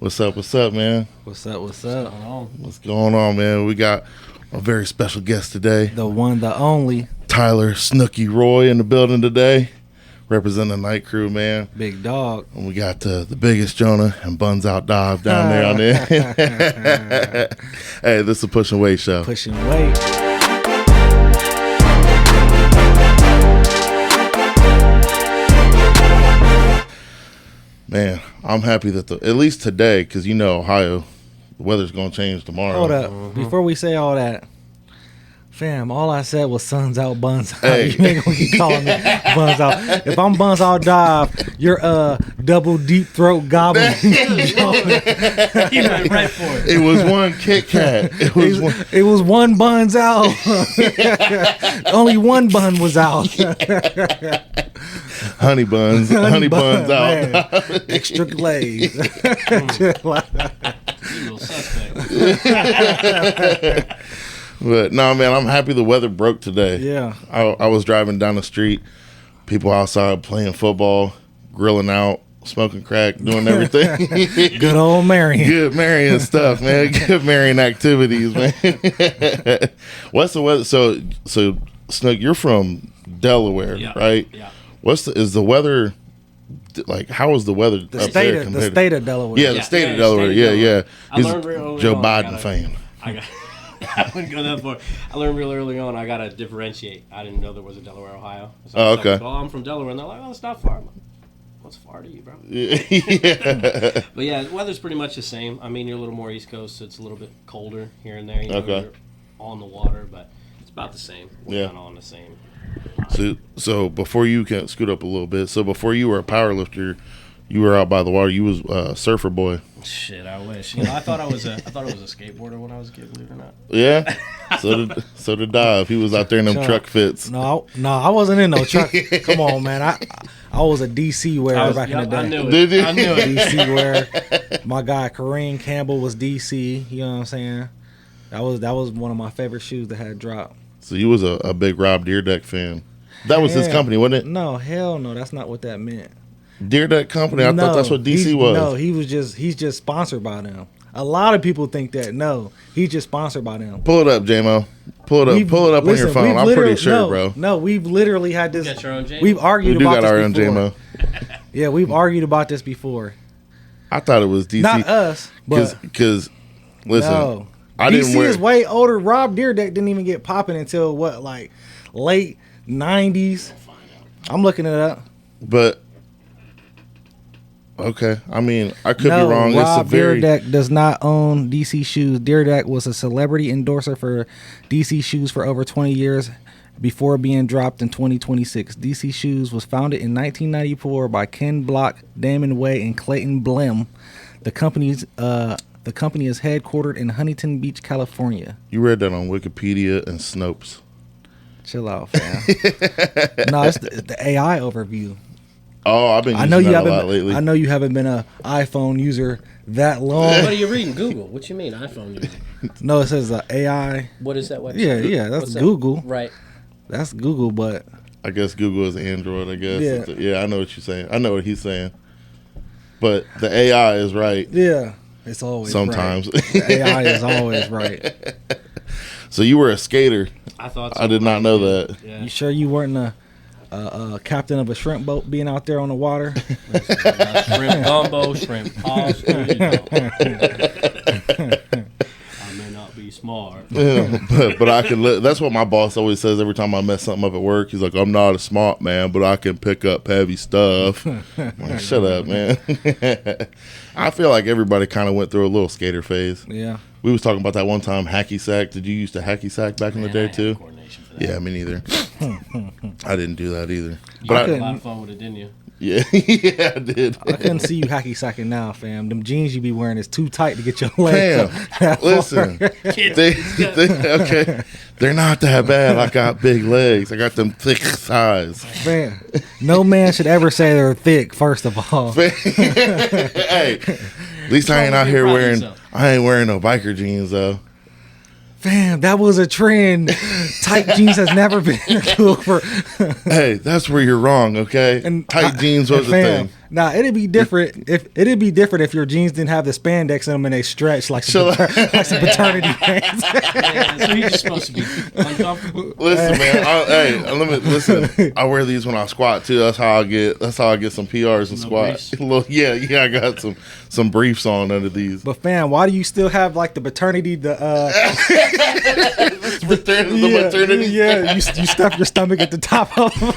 What's up, man? What's up? What's going on, man? We got a very special guest today. The one, the only. Tyler Snookie Roy in the building today, representing the night crew, man. Big dog. And we got the biggest Jonah and Buns Out Dav down there on there. Hey, this is a Pushing Weight show. Pushing weight. Man, I'm happy that at least today, because you know Ohio, the weather's going to change tomorrow. Hold up. Before we say all that, fam, all I said was suns out, buns out. Hey. You ain't gonna keep calling me buns out. If I'm buns out dive, you're double deep throat gobbling. He went right for it. It was one Kit Kat. It was one buns out. Only one bun was out. Honey buns. Honey buns out. Extra glaze. You little suspect. But no, man, I'm happy the weather broke today. Yeah. I was driving down the street, people outside playing football, grilling out, smoking crack, doing everything. Good old Marion. Good Marion stuff, man. Good Marion activities, man. What's the weather? So Snook, you're from Delaware, right? Yeah. Is the weather like? How is the weather The up state there? of the state of Delaware. Yeah, the state of Delaware. Yeah. I He's learned real early Joe on, Biden fan. I wouldn't go that far. I learned real early on I got to differentiate. I didn't know there was a Delaware, Ohio. So Oh, okay. Well, I'm from Delaware. And they're like, oh, it's not far. I'm like, what's far to you, bro? Yeah. But yeah, the weather's pretty much the same. I mean, you're a little more East Coast, so it's a little bit colder here and there. You know, Okay. You're on the water, but it's about the same. We're kind of on the same. So before you can scoot up a little bit. So before you were a power lifter, you were out by the water. You was a surfer boy. Shit, I wish. You know, I thought I was a skateboarder when I was a kid. Believe it or not. Yeah. So did Dive. He was out there in them truck fits. No, I wasn't in no truck. Come on, man. I was a DC wearer back in the day. I knew it. Did you? I knew it. DC wearer. My guy Kareem Campbell was DC. You know what I'm saying? That was one of my favorite shoes that had dropped. So you was a big Rob Deerdeck fan. That was his company, wasn't it? No, hell no. That's not what that meant. Deerdeck Company. I thought that's what DC was. No, he's just sponsored by them. A lot of people think that. No, he's just sponsored by them. Pull it up, J-Mo. Pull it up on your phone. I'm pretty sure, bro. No, we've literally had this. You got your own J-Mo? We've argued about this our before. own J-Mo. Yeah, we've argued about this before. I thought it was DC. Not us, but because listen, no. I DC didn't wear. is way older. Rob Deerdeck didn't even get popping until like late 90s. I'm looking it up. But okay, I mean, I could be wrong. Rob Deerdeck does not own DC Shoes. Deerdeck was a celebrity endorser for DC Shoes for over 20 years before being dropped in 2026. DC Shoes was founded in 1994 by Ken Block, Damon Way, and Clayton Blem. The company is headquartered in Huntington Beach, California. You read that on Wikipedia and Snopes. Chill out, fam. No, it's the AI overview. Oh, I've been using that a lot lately. I know you haven't been an iPhone user that long. What are you reading? Google. What you mean iPhone user? No, it says AI. What is that website? Yeah, that's What's Google. That? Right. That's Google, but I guess Google is Android, I guess. Yeah. I know what you're saying. I know what he's saying. But the AI is right. yeah, it's always Sometimes. right. The AI is always right. So you were a skater. I thought so. I did not know that. Yeah. You sure you weren't a captain of a shrimp boat being out there on the water? Shrimp gumbo, shrimp pasta. You know. I may not be smart. Yeah, but I can. That's what my boss always says every time I mess something up at work. He's like, "I'm not a smart man, but I can pick up heavy stuff." I'm like, shut up, man. I feel like everybody kind of went through a little skater phase. Yeah. We was talking about that one time hacky sack. Did you used to hacky sack back in the day I had too? coordination for that. Yeah, me neither. I didn't do that either. You But had I, a lot of fun with it, didn't you? yeah, yeah, I did. I couldn't see you hacky sacking now, fam. Them jeans you be wearing is too tight to get your legs. Damn, listen, okay, they're not that bad. I got big legs. I got them thick thighs. Man, no man should ever say they're thick. First of all, Hey, at least I ain't out here wearing. I ain't wearing no biker jeans though. fam, that was a trend. Tight jeans has never been cool for. Hey, that's where you're wrong. Okay, And tight jeans was a fam, thing. Nah, it'd be different if your jeans didn't have the spandex in them and they stretch like some paternity pants. Yeah, so you're just supposed to be uncomfortable. Listen, man. Listen. I wear these when I squat too. That's how I get some PRs and squat. I got some briefs on under these. But fam, why do you still have like the paternity? The maternity. Yeah, you stuff your stomach at the top of them.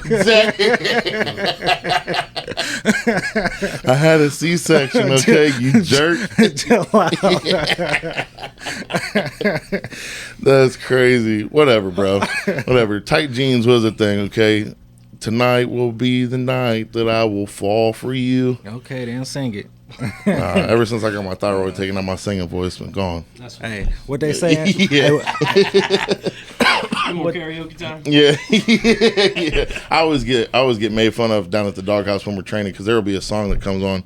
I had a C-section, okay, you jerk. That's crazy. Whatever, bro. Whatever. Tight jeans was a thing, okay? Tonight will be the night that I will fall for you. Okay, then sing it. Ever since I got my thyroid taken out, my singing voice been gone. Hey, what they saying? Yeah. More karaoke time. Yeah. Yeah. I always get made fun of down at the doghouse when we're training because there will be a song that comes on,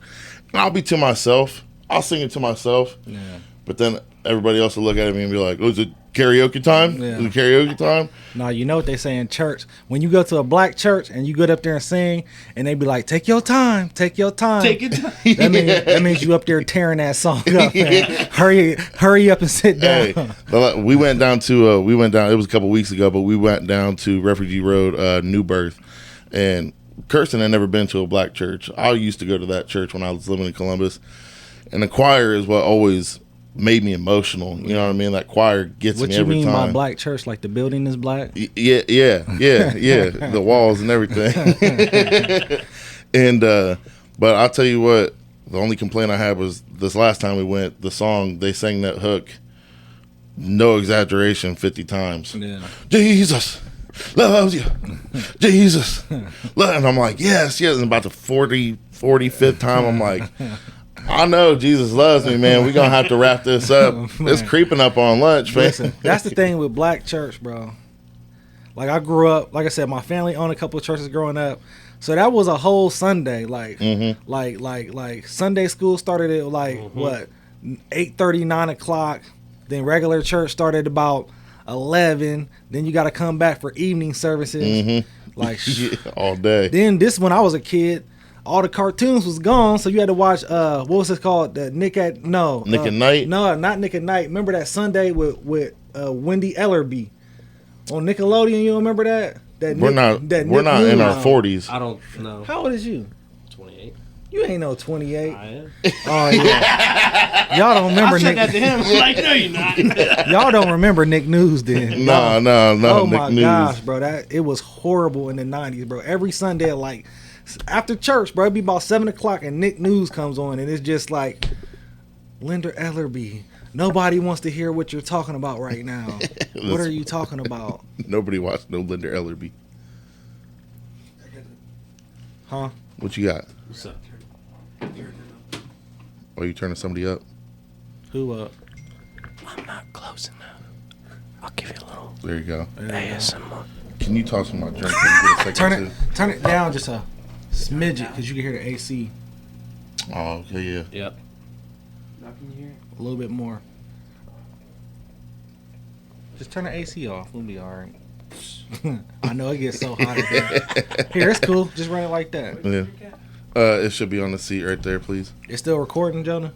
and I'll be to myself. I'll sing it to myself. Yeah. But then everybody else will look at me and be like, "Oh, is it karaoke time? Yeah. Is it karaoke time?" No, you know what they say in church. When you go to a black church and you get up there and sing, and they be like, "Take your time, take your time, Take your time." That means you up there tearing that song up. Man. Hurry up and sit down. Hey, we went down. It was a couple weeks ago, but we went down to Refugee Road, New Birth, and Kirsten had never been to a black church. I used to go to that church when I was living in Columbus, and the choir is what always made me emotional. You know what I mean? That choir gets me every time. What you mean by black church? Like the building is black? Yeah. The walls and everything. And but I'll tell you what, the only complaint I had was this last time we went, the song, they sang that hook, no exaggeration, 50 times. Yeah. Jesus loves you. Jesus. And I'm like, yes. And about the 45th time, I'm like, I know Jesus loves me, man. We're going to have to wrap this up. It's creeping up on lunch, man. Listen, that's the thing with black church, bro. Like, I grew up, like I said, my family owned a couple of churches growing up. So that was a whole Sunday. Like, like Sunday school started at what, 8:30, 9 o'clock. Then regular church started about 11. Then you got to come back for evening services. Like, all day. Then when I was a kid, all the cartoons was gone, so you had to watch what was it called? The Nick at Night? No, not Nick at Night. Remember that Sunday with Wendy Ellerby on Nickelodeon? You remember that? We're not in our 40s. I don't know. How old is you? 28. You ain't no 28. I am. Oh yeah. Y'all don't remember I said Nick. that to him. Like, no, you're not. Y'all don't remember Nick News then? No. Oh Nick my News. gosh, bro, it was horrible in the 90s, bro. Every Sunday, like after church, bro, it'd be about 7 o'clock, and Nick News comes on, and it's just like, Linda Ellerby. Nobody wants to hear what you're talking about right now. What are you talking about? Nobody watched no Linda Ellerby. Huh? What you got? What's up? Oh, you turning somebody up? Who up? I'm not close enough. I'll give you a little There you go. ASMR. Can you toss me my drink? Get a second Turn it down just a smidget because you can hear the AC Oh, okay, yeah. Yep. Now can you hear it? a little bit more. Just turn the AC off. We'll be all right. I know it gets so hot in here. Here, it's cool. Just run it like that. Yeah. It should be on the seat right there, please. It's still recording, Jonah?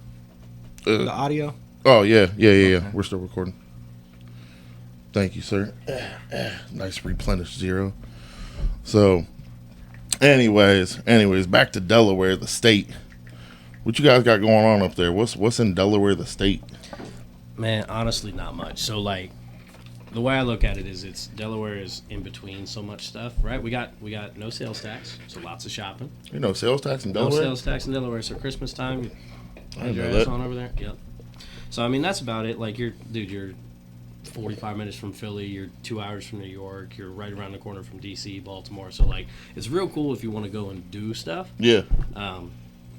The audio? Oh, yeah. We're still recording. Thank you, sir. Nice replenish zero. So, anyways, back to Delaware, the state. What you guys got going on up there? What's in Delaware, the state? Man, honestly, not much. So, like, the way I look at it is Delaware is in between so much stuff, right? We got no sales tax, so lots of shopping. You know, sales tax in Delaware? No sales tax in Delaware, so Christmas time, I you know your ass that. on over there. Yep. So, I mean, that's about it. Like, you're 45 minutes from Philly, you're 2 hours from New York, you're right around the corner from D.C., Baltimore. So, like, it's real cool if you want to go and do stuff. Yeah.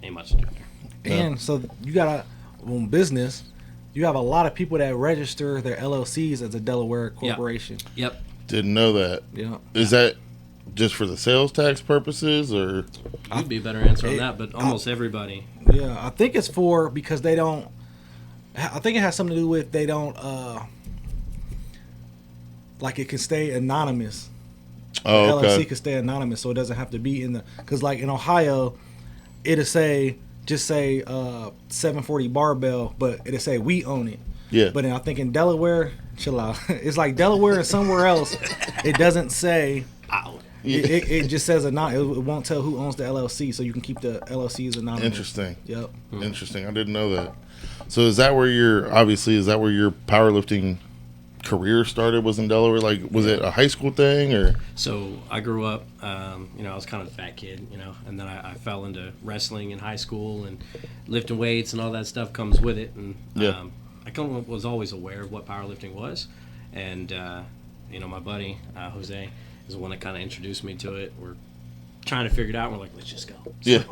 Ain't much to do there. And so you got on business, you have a lot of people that register their LLCs as a Delaware corporation. Yep. Didn't know that. Yeah. Is that just for the sales tax purposes, or? You'd be a better answer on that, but almost everybody. Yeah, I think it's because they don't. I think it has something to do with they don't. Like it can stay anonymous. Oh, okay. LLC can stay anonymous, so it doesn't have to be in the. Because like in Ohio, it'll say 740 barbell, but it'll say we own it. Yeah. But then I think in Delaware, chill out. It's like Delaware and somewhere else, it doesn't say. It just says it won't tell who owns the LLC, so you can keep the LLCs anonymous. Interesting. Yep. Interesting. I didn't know that. So is that where your powerlifting career started? Was in Delaware? Like, was it a high school thing or? So I grew up, I was kind of a fat kid, and then I fell into wrestling in high school, and lifting weights and all that stuff comes with it. And I kind of was always aware of what powerlifting was, and my buddy Jose is the one that kind of introduced me to it. We're trying to figure it out. We're like, let's just go. So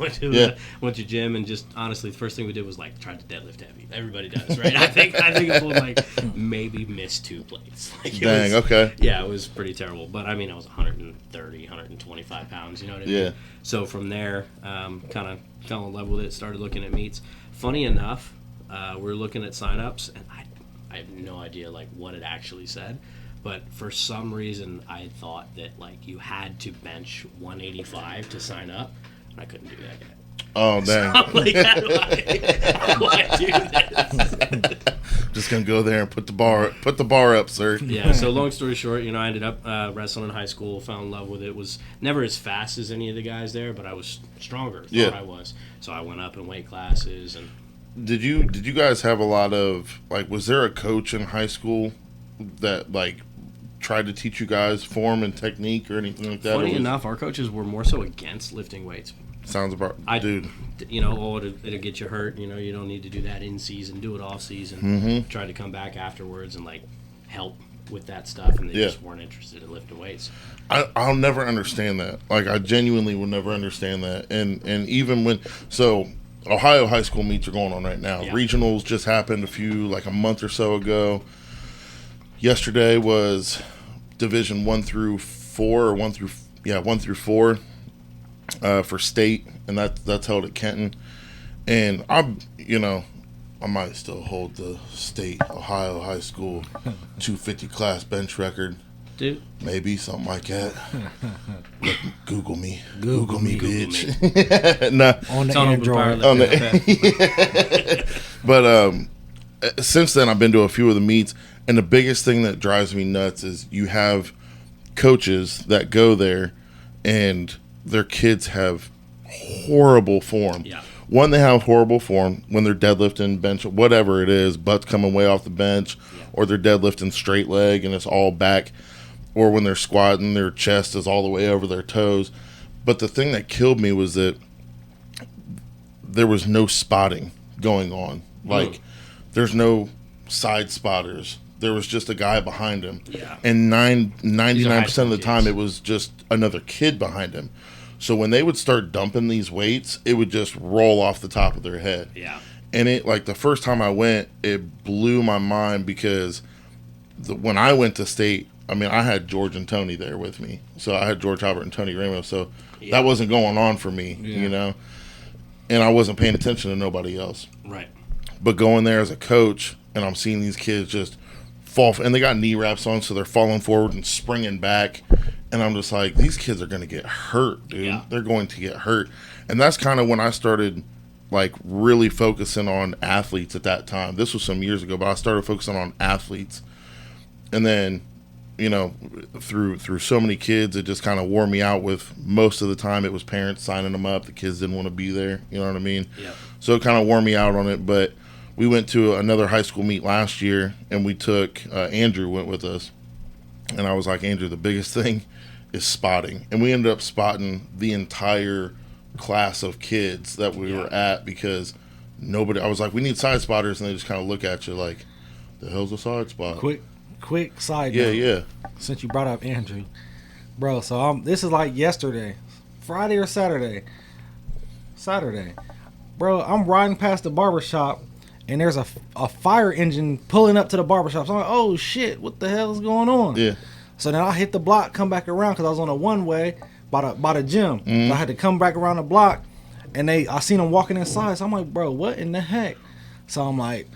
went to gym, and just honestly, the first thing we did was like tried to deadlift heavy. Everybody does, right? I think I pulled like maybe missed 2 plates. Like, okay. Yeah, it was pretty terrible. But I mean, I was 130, 125 pounds. You know what I mean? Yeah. So from there, kind of fell in love with it. Started looking at meets. Funny enough, we were looking at signups, and I have no idea like what it actually said. But for some reason, I thought that like you had to bench 185 to sign up, and I couldn't do that yet. Oh dang! So I'm like, how do I do this? Just gonna go there and put the bar up, sir. Yeah. So long story short, I ended up wrestling in high school. Fell in love with it. Was never as fast as any of the guys there, but I was stronger. Thought I was. So I went up in weight classes. And did you guys have a lot of like? Was there a coach in high school that like tried to teach you guys form and technique or anything like that? Funny enough, our coaches were more so against lifting weights. Sounds about, dude. It'll get you hurt. You don't need to do that in season. Do it off season. Mm-hmm. Try to come back afterwards and like help with that stuff, and they just weren't interested in lifting weights. I'll never understand that. Like, I genuinely will never understand that. And even when Ohio high school meets are going on right now. Yeah. Regionals just happened a month or so ago. Yesterday was Division 1 through 4 or 1 through 4 for state, and that's held at Kenton. And I might still hold the state Ohio high school 250 class bench record. Dude, maybe something like that. Google me, bitch. Nah, on the Android. But since then, I've been to a few of the meets. And the biggest thing that drives me nuts is you have coaches that go there and their kids have horrible form. Yeah. One, they have horrible form when they're deadlifting, bench, whatever it is, butt's coming way off the bench, or they're deadlifting straight leg and it's all back, or when they're squatting, their chest is all the way over their toes. But the thing that killed me was that there was no spotting going on. Like, there's no side spotters. There was just a guy behind him. Yeah. And 99% of the time, it was just another kid behind him. So when they would start dumping these weights, it would just roll off the top of their head. Yeah. And it, like, the first time I went, it blew my mind because when I went to state, I mean, I had George and Tony there with me. So I had George Albert and Tony Ramos. So that wasn't going on for me, And I wasn't paying attention to nobody else. Right. But going there as a coach, and I'm seeing these kids just fall, and they got knee wraps on, so they're falling forward and springing back. And I'm just like, these kids are going to get hurt, dude. Yeah. They're going to get hurt. And that's kind of when I started, like, really focusing on athletes at that time. This was some years ago, but I started focusing on athletes. And then, through so many kids, it just kind of wore me out with most of the time it was parents signing them up. The kids didn't want to be there. You know what I mean? Yeah. So it kind of wore me out on it, but we went to another high school meet last year, and we took Andrew went with us, and I was like, Andrew, the biggest thing is spotting, and we ended up spotting the entire class of kids that we were at because nobody. I was like, we need side spotters, and they just kind of look at you like, the hell's a side spot? Quick side note. Yeah. Since you brought up Andrew, bro, so this is like yesterday, Friday or Saturday, bro. I'm riding past the barbershop. And there's a fire engine pulling up to the barbershop. So I'm like, oh, shit, what the hell is going on? Yeah. So then I hit the block, come back around, because I was on a one-way by the gym. Mm-hmm. So I had to come back around the block, and I seen them walking inside. So I'm like, bro, what in the heck? So I'm like,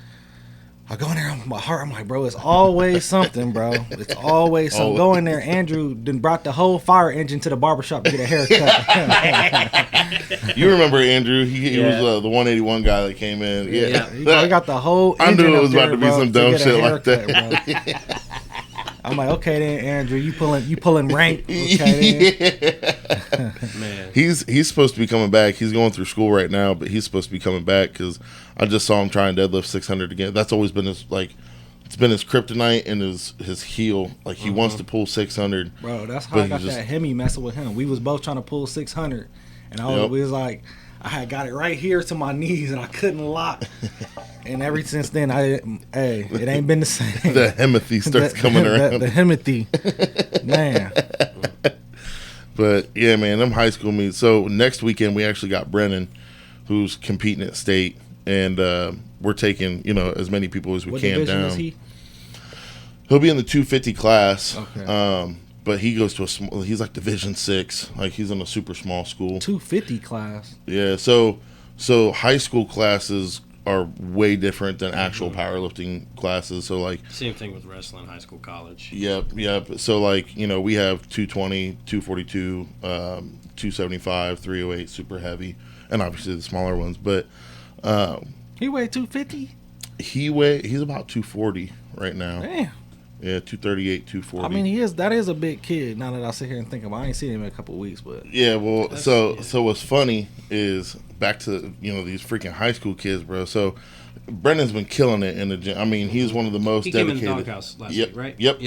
I go in there, my heart, I'm like, bro, it's always something, bro. It's always something. Go in there, Andrew then brought the whole fire engine to the barbershop to get a haircut. You remember Andrew? He was the 181 guy that came in. Yeah. He got the whole engine. I knew it was there, about to be some dumb shit like that. I'm like, okay then, Andrew, you pulling rank. Okay then. Man, he's supposed to be coming back. He's going through school right now, but he's supposed to be coming back because I just saw him try and deadlift 600 again. That's always been his it's been his kryptonite and his heel. Like he wants to pull 600. Bro, that's how I got that Hemi messing with him. We was both trying to pull 600, and we was like, I had got it right here to my knees and I couldn't lock. And ever since then, it ain't been the same. The hemothy starts coming around. The hemothy, man. But yeah, man, them high school meets. So next weekend we actually got Brennan, who's competing at state, and we're taking as many people as we can down. Is he? He'll be in the 250 class. Okay. But he goes to he's like Division 6. Like he's in a super small school. 250 class. Yeah. So high school classes are way different than actual powerlifting classes. So like same thing with wrestling, high school, college. Yep. So like we have 220, 242, 275, 308 super heavy, and obviously the smaller ones. But he weighed 250. He's about 240 right now. Damn. Yeah, 238, 240. I mean, that is a big kid. Now that I sit here and think about it, I ain't seen him in a couple of weeks, but yeah. Well, so what's funny is back to these freaking high school kids, bro. So Brendan's been killing it in the gym. I mean, he's one of the most dedicated. He came in the doghouse last week, right? Yep.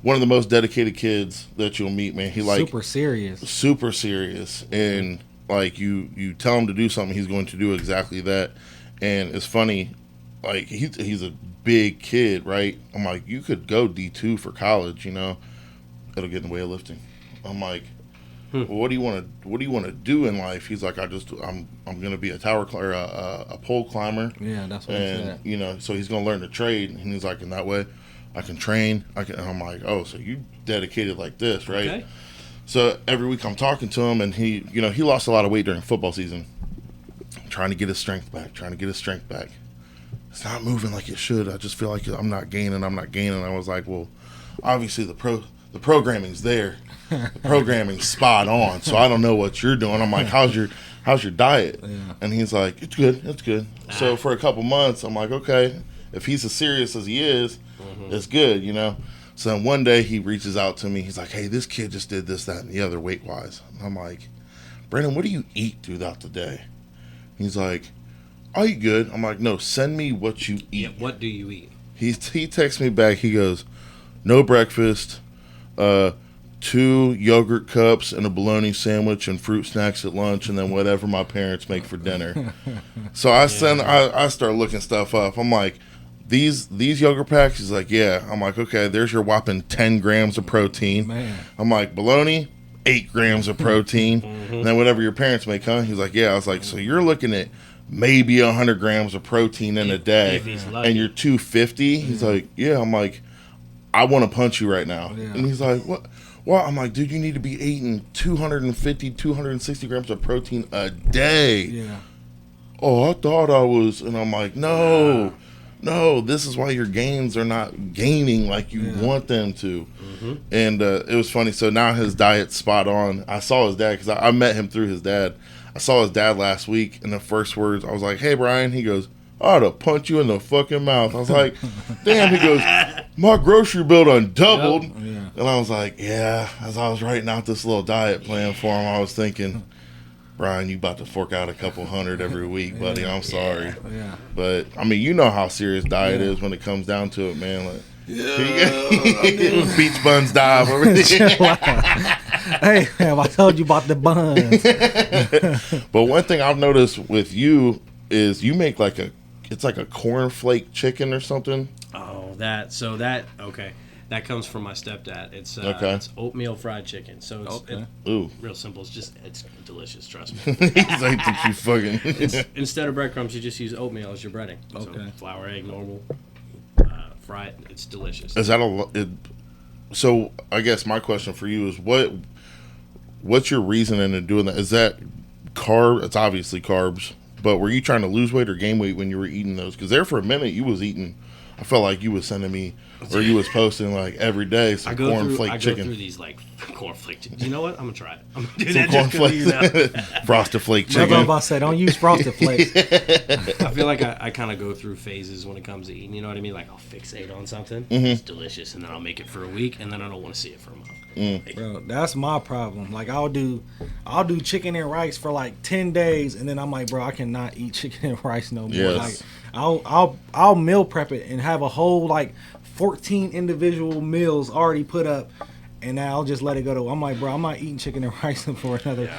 One of the most dedicated kids that you'll meet, man. He super serious, and like you tell him to do something, he's going to do exactly that. And it's funny, like he's a big kid, right? I'm like, you could go D2 for college, it'll get in the way of lifting. I'm like, well, what do you want to do in life? He's like, I'm gonna be a tower climber, a pole climber. Yeah, that's what he said. So he's gonna learn to trade, and he's like, in that way, I can train. And I'm like, oh, so you dedicated like this, right? Okay. So every week I'm talking to him, and he lost a lot of weight during football season, trying to get his strength back. It's not moving like it should. I just feel like I'm not gaining. I was like, well, obviously the programming's there. The programming's spot on. So I don't know what you're doing. I'm like, how's your diet? Yeah. And he's like, it's good. So for a couple months, I'm like, okay, if he's as serious as he is, it's good, So then one day he reaches out to me. He's like, hey, this kid just did this, that, and the other weight-wise. And I'm like, Brandon, what do you eat throughout the day? He's like, I eat good. I'm like, no, send me what you eat. Yeah, what do you eat? He texts me back. He goes, no breakfast, 2 yogurt cups and a bologna sandwich and fruit snacks at lunch, and then whatever my parents make for dinner. So I start looking stuff up. I'm like, these yogurt packs? He's like, yeah. I'm like, okay, there's your whopping 10 grams of protein. Man. I'm like, bologna, 8 grams of protein. And then whatever your parents make, huh? He's like, yeah. I was like, so you're looking at maybe 100 grams of protein in a day, and you're 250. He's like, yeah. I'm like, I want to punch you right now. Yeah. And he's like, what? Well, I'm like, dude, you need to be eating 250, 260 grams of protein a day. Yeah. Oh, I thought I was, and I'm like, no, this is why your gains are not gaining like you want them to. And it was funny. So now his diet's spot on. I saw his dad because I met him through his dad. I saw his dad last week, and the first words, I was like, hey, Brian. He goes, I ought to punch you in the fucking mouth. I was like, damn. He goes, my grocery bill done doubled. Yep. Yeah. And I was like, yeah. As I was writing out this little diet plan for him, I was thinking, Brian, you about to fork out a couple hundred every week, buddy. I'm sorry. Yeah. But, I mean, you know how serious diet is when it comes down to it, man. Like, beach buns dive over there. Hey, I told you about the buns. But one thing I've noticed with you is you make it's like a cornflake chicken or something. Oh, okay. That comes from my stepdad. It's oatmeal fried chicken. So it's real simple. It's delicious. Trust me. He's like, you fucking. Instead of breadcrumbs, you just use oatmeal as your breading. Okay. So flour, egg, normal. Fry it. It's delicious. Is that so I guess my question for you is what's your reasoning in doing that? Is that carb? It's obviously carbs, But were you trying to lose weight or gain weight when you were eating those? Because there for a minute you was eating. I felt like you was sending me, or you was posting like every day some cornflake chicken. I go through these like cornflake chicken. You know what? I'm gonna try it. I'm gonna do Some that just 'cause, you know. Frosted flake That's what I'm chicken. about to say. Don't use frosted flakes. I feel like I kind of go through phases when it comes to eating. You know what I mean? Like I'll fixate on something, it's delicious, and then I'll make it for a week, and then I don't want to see it for a month. Like, Bro, that's my problem. Like I'll do chicken and rice for like 10 days, and then I'm like, bro, I cannot eat chicken and rice no more. Yes. Like I'll meal prep it and have a whole like 14 individual meals already put up, and now I'll just let it go to. I'm like, bro, I'm not eating chicken and rice for another.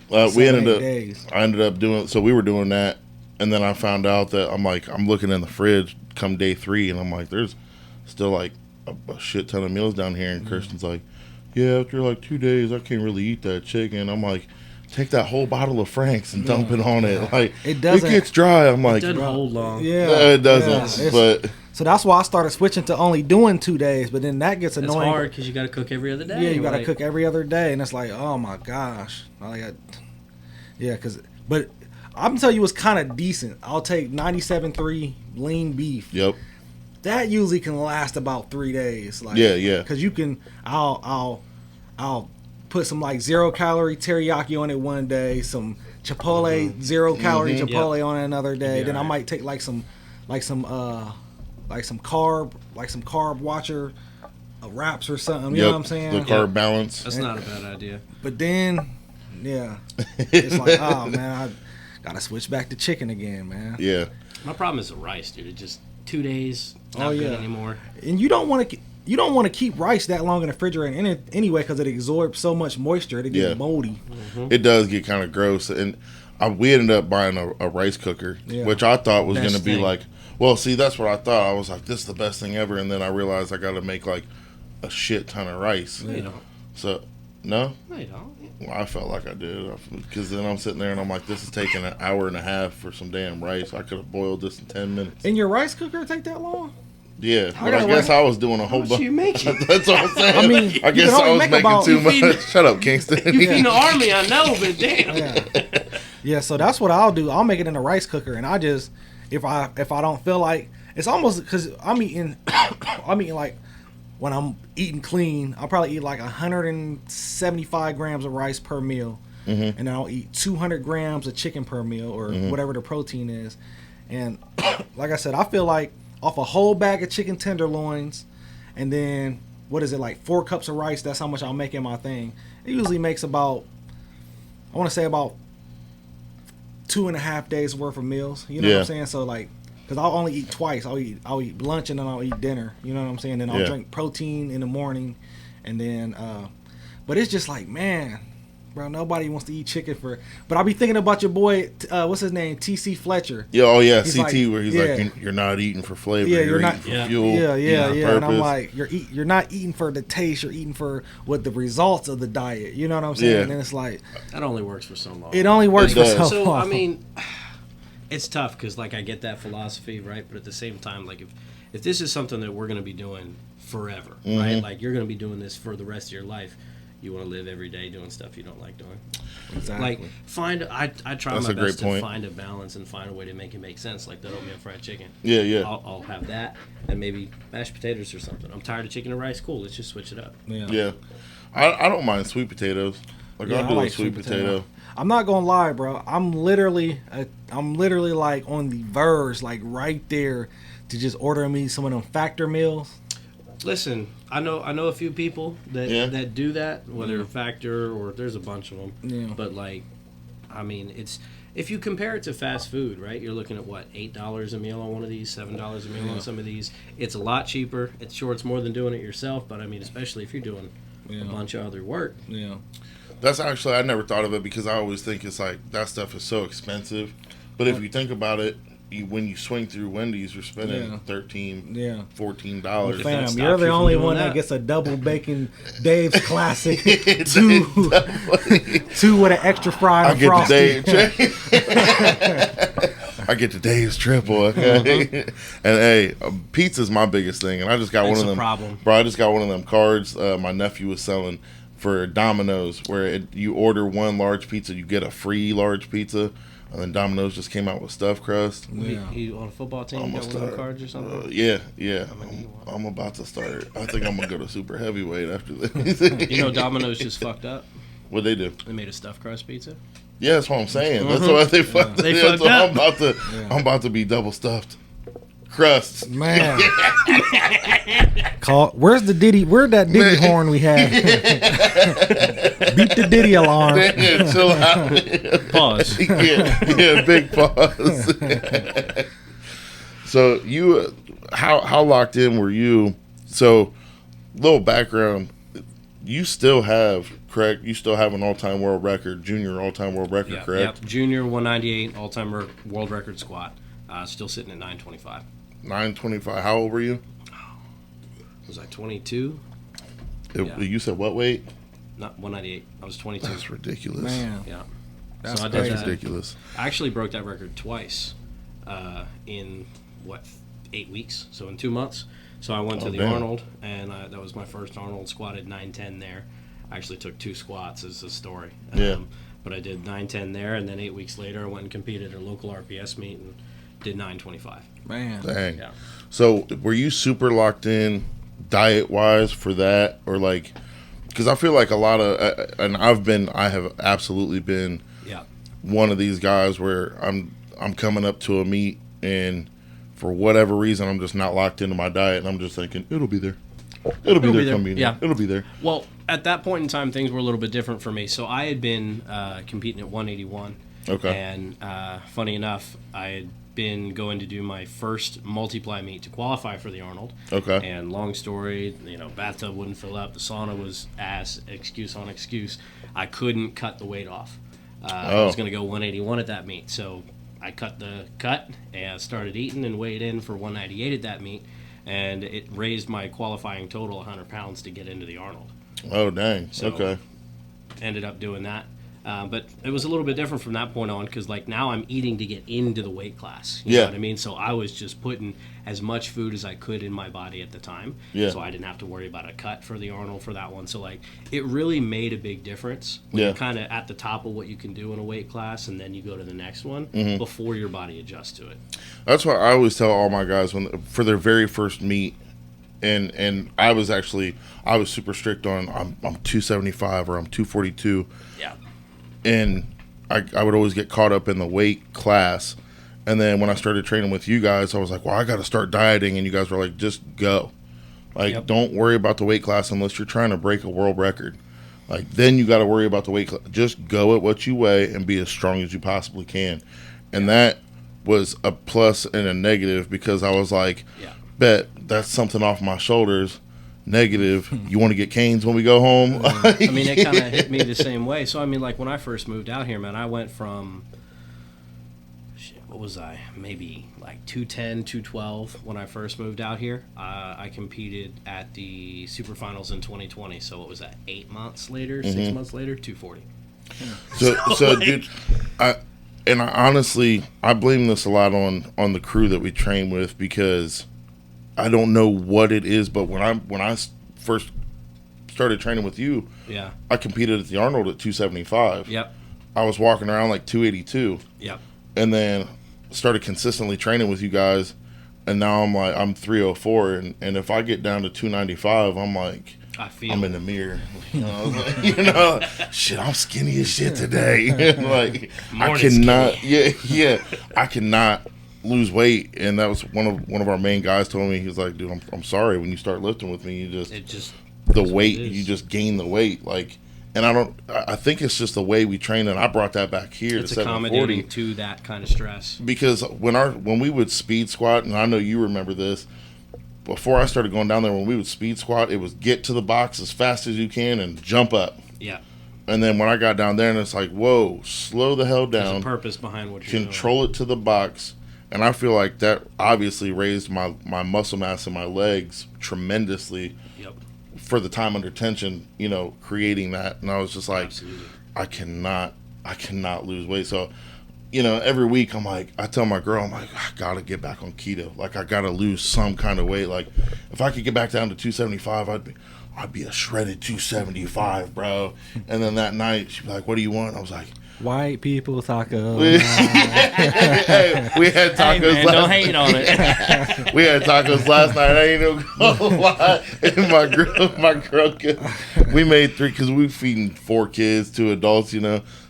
We ended up. Days. I ended up doing. So we were doing that, and then I found out that I'm looking in the fridge come day 3, and I'm like, there's still like a shit ton of meals down here, and Kirsten's like, yeah, after like 2 days, I can't really eat that chicken. I'm like, take that whole bottle of Frank's and dump it on it. Like It doesn't. It gets dry. I'm like, it doesn't hold long. Yeah, no, it doesn't. yeah, But so that's why I started switching to only doing 2 days. But then that gets It's annoying. hard because you got to cook every other day. Yeah, you got to like- cook every other day, and it's like, oh my gosh, but I'm telling you, it's kind of decent. I'll take 97.3 lean beef. yep, That usually can last about 3 days. Like, Yeah. Because you can, I'll put some like 0-calorie teriyaki on it one day, some Chipotle 0-calorie Chipotle on it another day. Yeah, Then I right. might take like some carb watcher wraps or something. You know what I'm saying? The carb balance. That's not a bad idea. But then, yeah, it's like, oh man, I gotta switch back to chicken again, man. Yeah, My problem is the rice, dude. It just 2 days, not good anymore. And you don't want to keep rice that long in the refrigerator anyway, because it absorbs so much moisture, it gets moldy. it does get kind of gross. And we ended up buying a rice cooker, which I thought was Best going to be thing. like, well, see, that's what I thought. I was like, this is the best thing ever. And then I realized I got to make like a shit ton of rice. No, you don't. So, no? No, you don't. Well, I felt like I did, because then I'm sitting there and I'm like, this is taking an hour and a half for some damn rice. I could have boiled this in 10 minutes. And your rice cooker take that long? Yeah, but gotta I guess like- I was doing a whole How much bunch. you making? That's what I'm saying. I mean, I you guess can only I was make making about- too You much. feed- Shut up, Kingston. You feeding the army, I know, but damn. Yeah. Yeah, so that's what I'll do. I'll make it in a rice cooker, and I just if I don't feel like, it's almost because I'm eating like, when I'm eating clean, I'll probably eat like 175 grams of rice per meal, and then I'll eat 200 grams of chicken per meal, or whatever the protein is. And like I said, I feel like off a whole bag of chicken tenderloins, and then what is it, like 4 cups of rice? That's how much I'll make in my thing. It usually makes about, I want to say about 2.5 days worth of meals. You know what I'm saying? So like, because I'll only eat twice. I'll eat lunch and then I'll eat dinner. You know what I'm saying? Then I'll drink protein in the morning, and then but it's just like, man, bro, nobody wants to eat chicken for. But I'll be thinking about your boy, what's his name, TC Fletcher. Yeah, oh yeah, He's CT, like, where he's like, you're not eating for flavor. Yeah, you're not eating for yeah. fuel. Yeah. for And I'm purpose. like, you're not eating for the taste. You're eating for what the results of the diet. You know what I'm saying? Yeah. And it's like, That only works for so long. it only works It for does. so So long. I mean, it's tough because like I get that philosophy, right? But at the same time, like if this is something that we're going to be doing forever, right? Like you're going to be doing this for the rest of your life. You want to live every day doing stuff you don't like doing. Exactly. Like I try That's my a great best to point. find a balance and find a way to make it make sense. Like that oatmeal fried chicken. Yeah. I'll have that and maybe mashed potatoes or something. I'm tired of chicken and rice. Cool, let's just switch it up. Yeah. I don't mind sweet potatoes. Like, Yeah, I'll I do like a sweet potato. I'm not gonna lie, bro. I'm literally like on the verge, like right there, to just order me some of them factor meals. Listen, I know a few people that that do that, whether Yeah. factor or there's a bunch of them. Yeah. But like, I mean, it's if you compare it to fast food, right? You're looking at what, $8 a meal on one of these, $7 a meal on some of these. It's a lot cheaper. It's sure it's more than doing it yourself, but I mean, especially if you're doing a bunch of other work. Yeah. That's actually, I never thought of it, because I always think it's like, that stuff is so expensive. But if you think about it, when you swing through Wendy's, you're spending $13, $14. Fam, stops you're the you from only doing one that that. gets a double bacon Dave's Classic, two with an extra fry I and get frosty. I get the Dave's triple, okay? And hey, pizza's my biggest thing, and I just got It's one of a them. problem. Bro, I just got one of them cards my nephew was selling for Domino's, where you order one large pizza, you get a free large pizza. And then Domino's just came out with stuffed crust. Yeah. He on a football team, got one of them cards or something? Yeah. I'm about to start. I think I'm going to go to super heavyweight after this. You know Domino's just fucked up? What'd they do? They made a stuffed crust pizza. Yeah, that's what I'm saying. That's why they fucked They up. fucked up. I'm about to be double stuffed. Crusts. Man. Where's the Diddy? Where's that Diddy horn we had? Beat the Diddy alarm. Yeah, chill out. Pause. yeah, big pause. So you, how locked in were you? So, little background. You still have, correct? You still have an all-time world record, junior all-time world record, correct? Yep. Junior 198 all-time world record squat. Still sitting at 925. 925. How old were you? Was I 22? You said what weight? Not 198. I was 22. That's ridiculous. Man. Yeah. That's so I did That's that. ridiculous. I actually broke that record twice in, 8 weeks? So in 2 months. So I went to the Arnold, and that was my first Arnold. Squatted 910 there. I actually took 2 squats as a story. But I did 910 there, and then 8 weeks later I went and competed at a local RPS meet and did 925. Man. Dang. Yeah. So were you super locked in diet-wise for that? Or like, because I feel like a lot of, and I have absolutely been one of these guys where I'm coming up to a meet and for whatever reason I'm just not locked into my diet and I'm just thinking it'll be there. It'll be there. Yeah. It'll be there. Well, at that point in time, things were a little bit different for me. So I had been competing at 181. Okay. And funny enough, I had been going to do my first multiply meet to qualify for the Arnold. Okay. And long story, bathtub wouldn't fill up. The sauna was ass, excuse on excuse. I couldn't cut the weight off. I was going to go 181 at that meet. So I cut the cut and started eating and weighed in for 198 at that meet. And it raised my qualifying total 100 pounds to get into the Arnold. Oh, dang. So, okay. Ended up doing that. But it was a little bit different from that point on because, now I'm eating to get into the weight class. You know what I mean? So I was just putting as much food as I could in my body at the time. Yeah. So I didn't have to worry about a cut for the Arnold for that one. So, it really made a big difference when you're kind of at the top of what you can do in a weight class and then you go to the next one before your body adjusts to it. That's why I always tell all my guys for their very first meet, and I was super strict on I'm 275 or I'm 242. Yeah. And I would always get caught up in the weight class. And then when I started training with you guys, I was like, well, I got to start dieting. And you guys were like, just go. Don't worry about the weight class unless you're trying to break a world record. Then you got to worry about the weight class. Just go at what you weigh and be as strong as you possibly can. And that was a plus and a negative because I was like, bet that's something off my shoulders. Negative. You want to get canes when we go home? I mean, it kind of hit me the same way. So, I mean, when I first moved out here, man, I went from, what was I? Maybe 210, 212 when I first moved out here. I competed at the Super Finals in 2020. So, what was that? 8 months later, 6 months later, 240. So dude, I honestly, I blame this a lot on the crew that we train with because I don't know what it is, but when I first started training with you, I competed at the Arnold at 275. Yep. I was walking around 282. Yep. And then started consistently training with you guys, and now I'm 304, and if I get down to 295, I'm in the mirror. Shit, I'm skinny as shit today. I cannot. Yeah. I cannot lose weight, and that was one of our main guys told me. He was like, dude, I'm sorry, when you start lifting with me, you just gain the weight, and I think it's just the way we train, and I brought that back here it's to 740 accommodating to that kind of stress, because when we would speed squat, and I know you remember this, before I started going down there, when we would speed squat, it was get to the box as fast as you can and jump up. Yeah. And then when I got down there, and it's like, whoa, slow the hell down. There's a purpose behind what you're control doing. It to the box. And I feel like that obviously raised my muscle mass in my legs tremendously. Yep. For the time under tension, creating that. And I was just like, absolutely. I cannot lose weight. So, every week I tell my girl, I gotta get back on keto. I gotta lose some kind of weight. If I could get back down to 275, I'd be a shredded 275, bro. And then that night she'd be like, what do you want? I was like, White people taco. We had tacos. Hey, man, don't hate on it. We had tacos last night. I ain't even gonna lie. And my girl, we made 3 because we feeding 4 kids, 2 adults,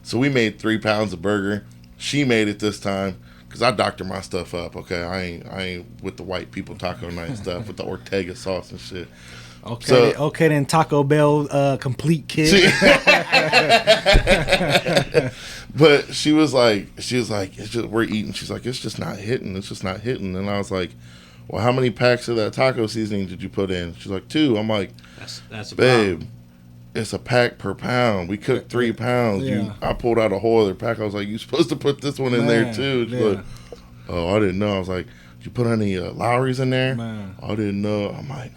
So we made 3 pounds of burger. She made it this time because I doctor my stuff up. Okay, I ain't with the white people taco night stuff with the Ortega sauce and shit. Okay, then Taco Bell complete kit. But she was like, it's just, we're eating. She's like, it's just not hitting. It's just not hitting. And I was like, well, how many packs of that taco seasoning did you put in? She's like, 2. I'm like, that's a babe, problem. it's a pack per pound. We cooked 3 pounds. Yeah. I pulled out a whole other pack. I was like, you supposed to put this one in there too. She's like, oh, I didn't know. I was like, did you put any Lowry's in there? Man. I didn't know. I'm like,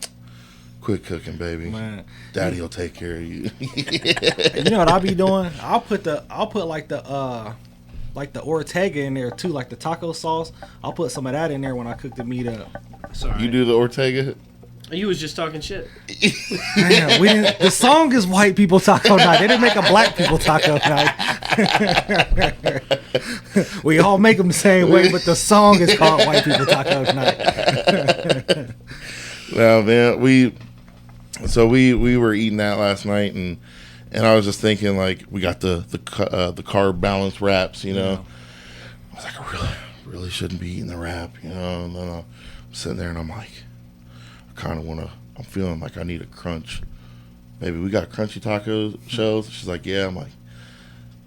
quit cooking, baby. Man. Daddy will take care of you. You know what I'll be doing? I'll put like the Ortega in there too, like the taco sauce. I'll put some of that in there when I cook the meat up. Sorry. You do the Ortega? You was just talking shit. Damn, the song is white people taco night. They didn't make a black people taco night. We all make them the same way, but the song is called white people taco night. No, man, we were eating that last night, and I was just thinking, like, we got the carb balance wraps, Yeah. I was like, I really shouldn't be eating the wrap, and then I'm sitting there and I'm like, I'm feeling like I need a crunch. Maybe we got crunchy taco shells. She's like, yeah. I'm like,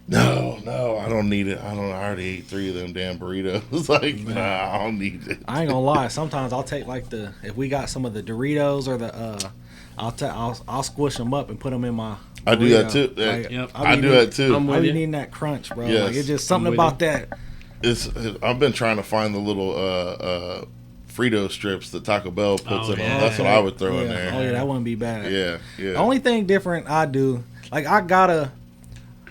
no, I don't need it. I already ate 3 of them damn burritos. Like, nah, I don't need it. I ain't gonna lie. Sometimes I'll take like if we got some of the Doritos or the I'll squish them up and put them in my. I do that too. Like, Yep. I do that too. I be needing that crunch, bro. Yes. Like it's just something about that. I've been trying to find the little Frito strips that Taco Bell puts in them. yeah. That's what I would throw in there. Oh yeah, that wouldn't be bad. Yeah. The only thing different I do, like I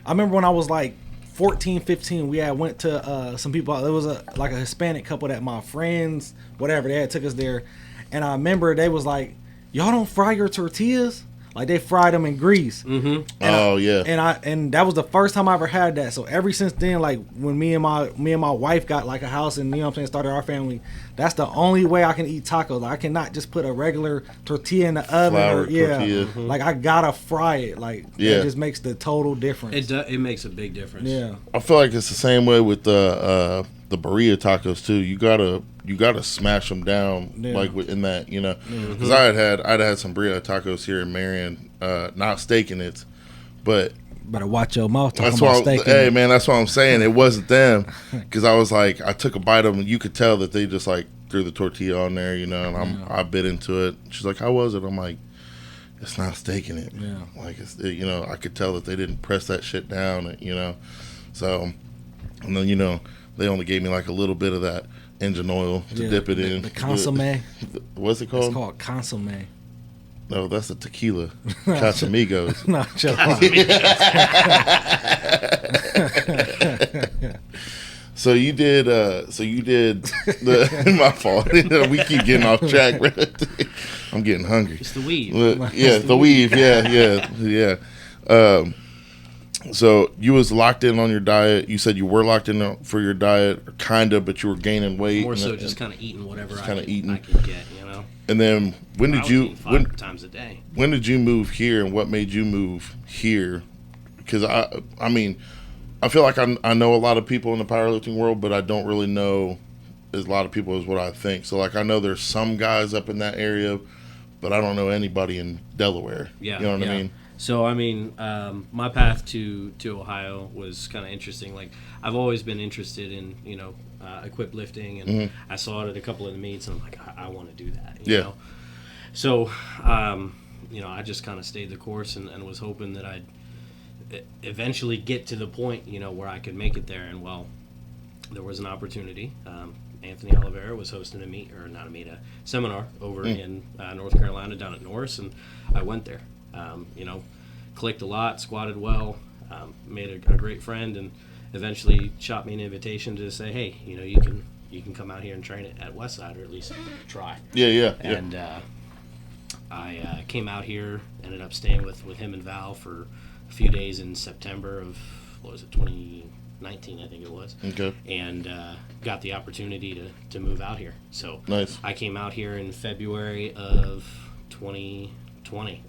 remember when I was like 14, 15, we had went to some people. It was a Hispanic couple that my friends, whatever, they had took us there, and I remember they was like, "Y'all don't fry your tortillas." Like they fried them in grease. Mm-hmm. Yeah. And that was the first time I ever had that. So ever since then, like when me and my wife got like a house and started our family, that's the only way I can eat tacos. Like, I cannot just put a regular tortilla in the oven. Tortilla. Mm-hmm. Like I gotta fry it. Like it just makes the total difference. It makes a big difference. Yeah. I feel like it's the same way with the burrito tacos too. You gotta smash them down like in that, because I'd had some burrito tacos here in Marion, not steak in it, but Better watch your mouth talking that's about why. steak. Hey man, that's what I'm saying. It wasn't them, because I was like, I took a bite of them, and you could tell that they just like threw the tortilla on there, and I bit into it. She's like, how was it? I'm like, it's not steak in it. Yeah. Like I could tell that they didn't press that shit down, So, and then they only gave me like a little bit of that engine oil to dip it in. The consomme. What's it called? It's called consomme. No, that's a tequila. Casamigos. No, chill out. So you did the my fault. We keep getting off track. I'm getting hungry. It's the weed. Yeah, the weave. Yeah. So you was locked in on your diet. You said you were locked in for your diet, kind of, but you were gaining weight. More so, just kind of eating whatever I could get. And then when did you 5 times a day? When did you move here, and what made you move here? Because I mean, I feel like I know a lot of people in the powerlifting world, but I don't really know as a lot of people as what I think. So like I know there's some guys up in that area, but I don't know anybody in Delaware. Yeah, you know what I mean? So I mean, my path to Ohio was kind of interesting. Like I've always been interested in equip lifting, and I saw it at a couple of the meets, and I'm like, I want to do that. You know? So I just kind of stayed the course and was hoping that I'd eventually get to the point where I could make it there. And well, there was an opportunity. Anthony Oliveira was hosting a seminar over in North Carolina down at Norris, and I went there. Clicked a lot, squatted well, made a great friend, and eventually shot me an invitation to say, hey, you can come out here and train it at Westside, or at least try. Yeah. And I came out here, ended up staying with him and Val for a few days in September of what was it, 2019, I think it was. Okay. And got the opportunity to move out here. So Nice. I came out here in February of 2020,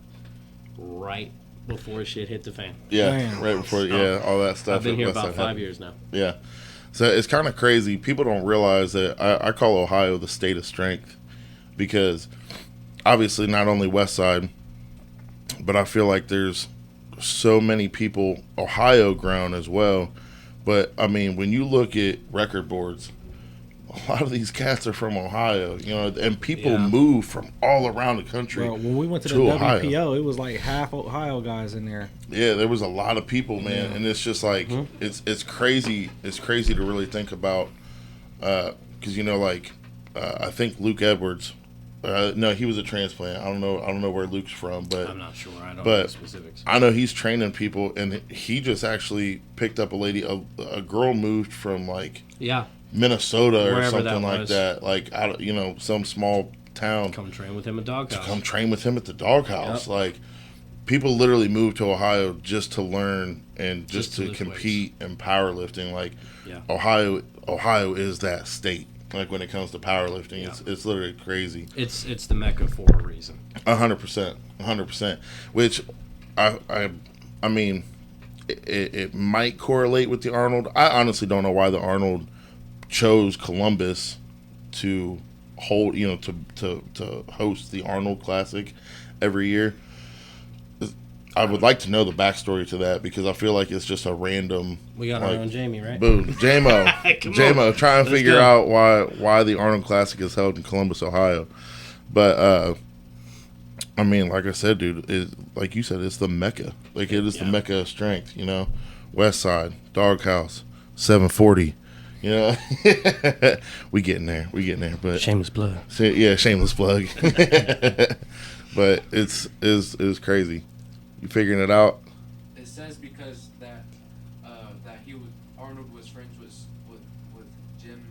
right before shit hit the fan. Yeah, Man. right before, all that stuff. I've been here That's about 5 years now. Yeah. So it's kind of crazy. People don't realize that I call Ohio the state of strength because obviously not only West Side, but I feel like there's so many people Ohio ground as well. But I mean, when you look at record boards, a lot of these cats are from Ohio, you know, and people move from all around the country. Bro, when we went to the Ohio. WPO, it was like half Ohio guys in there. Yeah, there was a lot of people, man, and it's just like it's crazy. It's crazy to really think about, because you know, like I think Luke Edwards. No, he was a transplant. I don't know where Luke's from, but I'm not sure. I don't know the specifics. I know he's training people, and he just actually picked up a lady. A girl moved from like Minnesota or Wherever something like that. Like some small town. Come train with him at Doghouse. Come train with him at the Doghouse. Yep. Like people literally move to Ohio just to learn and just to lift compete in powerlifting. Like Yeah. Ohio is that state. Like when it comes to powerlifting, it's literally crazy. It's the mecca for a reason. 100%. Which I mean, it might correlate with the Arnold. I honestly don't know why the Arnold chose Columbus to hold, to host the Arnold Classic every year. I would like to know the backstory to that because I feel like it's just a random. We got our own Jamie, right? Boom, JMO, try and figure out why the Arnold Classic is held in Columbus, Ohio. But I mean, like I said, dude, like you said, it's the mecca. Like it is the mecca of strength. You know, West Side, Doghouse, 740. You know, we getting there. But Shameless plug. Shameless plug. But it's crazy. You figuring it out? It says because that Arnold was friends with Jim.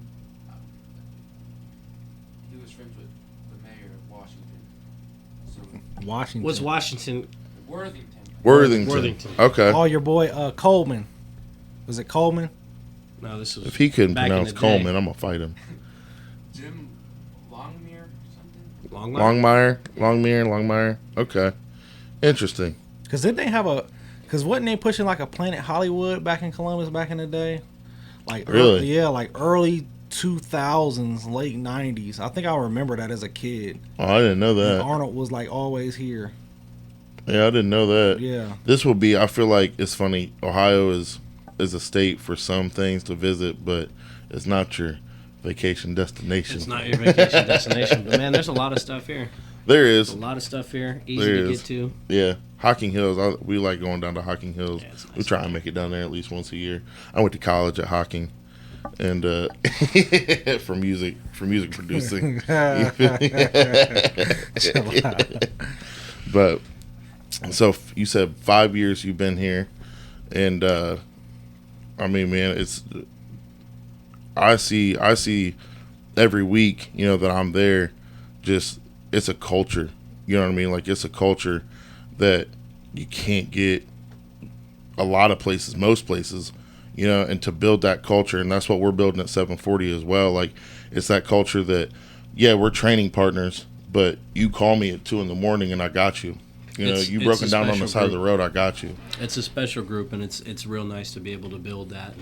He was friends with the mayor of Washington. So Washington. What's Washington? Worthington. Okay. Oh, your boy Coleman. Was it Coleman? No, this was. If he couldn't back in pronounce the Coleman, day. I'm gonna fight him. Jim Longmire or something. Longmire. Okay. Interesting. Because didn't they have because wasn't they pushing like a Planet Hollywood back in Columbus back in the day? Like Really? like early 2000s, late 90s. I think I remember that as a kid. Oh, I didn't know that. And Arnold was like always here. Yeah, I didn't know that. Yeah. This will be. I feel like it's funny. Ohio is a state for some things to visit, but it's not your vacation destination. It's not your vacation destination, but man, there's a lot of stuff here. There is A lot of stuff here, easy There to is. get to. Yeah, Hocking Hills. We like going down to Hocking Hills. Yeah, it's nice. We try and make it down there at least once a year. I went to college at Hocking, and for music producing. But so you said 5 years you've been here, and I mean, man, I see every week, that I'm there, just it's a culture. You know what I mean? Like it's a culture that you can't get a lot of places, most places, and to build that culture, and that's what we're building at 740 as well. Like it's that culture that, we're training partners, but you call me at 2 a.m. and I got you. You broken down on the side of the road, I got you. It's a special group, and it's real nice to be able to build that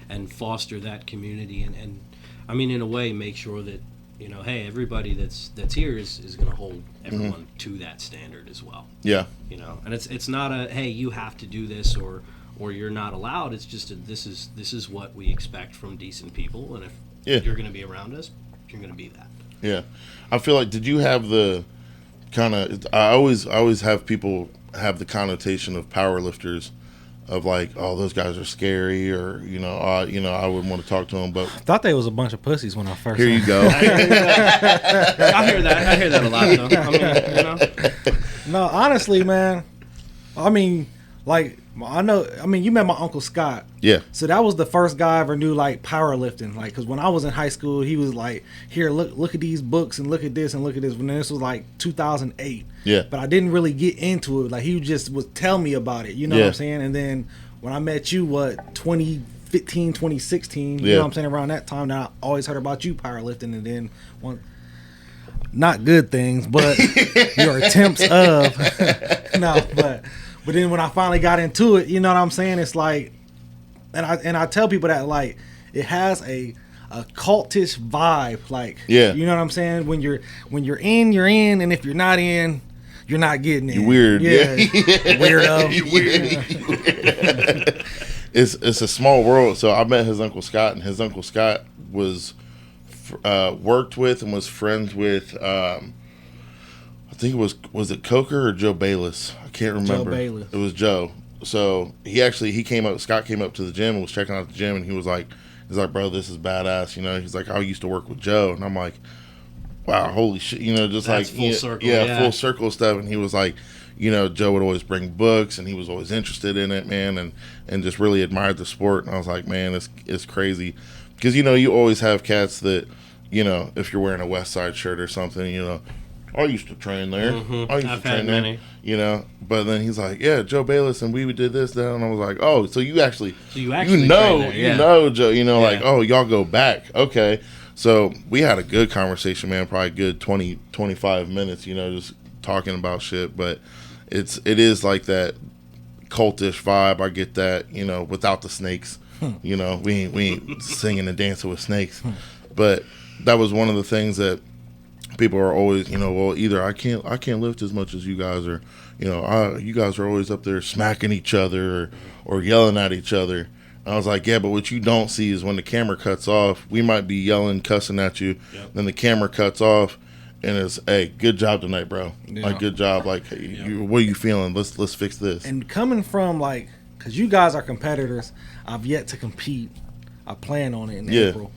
and foster that community, and I mean, in a way, make sure that, hey, everybody that's here is going to hold everyone to that standard as well. Yeah. And it's not a, hey, you have to do this or you're not allowed. It's just this is what we expect from decent people, and if you're going to be around us, you're going to be that. Yeah. I feel like, did you have the kind of, I always have people have the connotation of powerlifters of like, oh, those guys are scary, or I wouldn't want to talk to them. But I thought they was a bunch of pussies when I first. Here you go. I hear that a lot, though. I mean, No, honestly, man. I mean, like you met my Uncle Scott. Yeah. So that was the first guy I ever knew like powerlifting. Like, because when I was in high school, he was like, here, look at these books and look at this and look at this. When this was like 2008. Yeah. But I didn't really get into it. Like, he just would tell me about it. You know what I'm saying? And then when I met you, 2015, 2016, you know what I'm saying, around that time, now I always heard about you powerlifting, and then not good things, but your attempts of no, but then when I finally got into it, you know what I'm saying, it's like, and I tell people that, like, it has a cultish vibe, like, yeah, you know what I'm saying, when you're in, you're in, and if you're not in, you're not getting in. You're weird. Yeah. Weirdo. You're weird. It's a small world. So I met his Uncle Scott, and his Uncle Scott was worked with and was friends with, I think it was it Coker or Joe Bayless? I can't remember. Joe Bayless. It was Joe. So Scott came up to the gym and was checking out the gym, and he's like, bro, this is badass. You know, he's like, I used to work with Joe, and I'm like, wow, holy shit. You know, just That's like full circle. Yeah, full circle stuff. And he was like, you know, Joe would always bring books, and he was always interested in it, man, and just really admired the sport. And I was like, man, it's crazy, because you know, you always have cats that, you know, if you're wearing a West Side shirt or something, you know, I used to train there. Mm-hmm. I used to train there. You know, but then he's like, yeah, Joe Bayless, and we did this, that, and I was like, oh, so you actually you know, there, yeah. you know, Joe, you know, like, oh, y'all go back, okay. So we had a good conversation, man, probably a good 20, 25 minutes, you know, just talking about shit. But it is like that cultish vibe. I get that, you know, without the snakes. You know, we ain't singing and dancing with snakes. But that was one of the things that people are always, you know, well, either I can't lift as much as you guys, or, you know, you guys are always up there smacking each other or yelling at each other. I was like, yeah, but what you don't see is when the camera cuts off, we might be yelling, cussing at you. Yep. Then the camera cuts off, and it's, hey, good job tonight, bro. Yeah. Like, good job. Like, hey, what are you feeling? Let's fix this. And coming from, like, because you guys are competitors, I've yet to compete. I plan on it in April.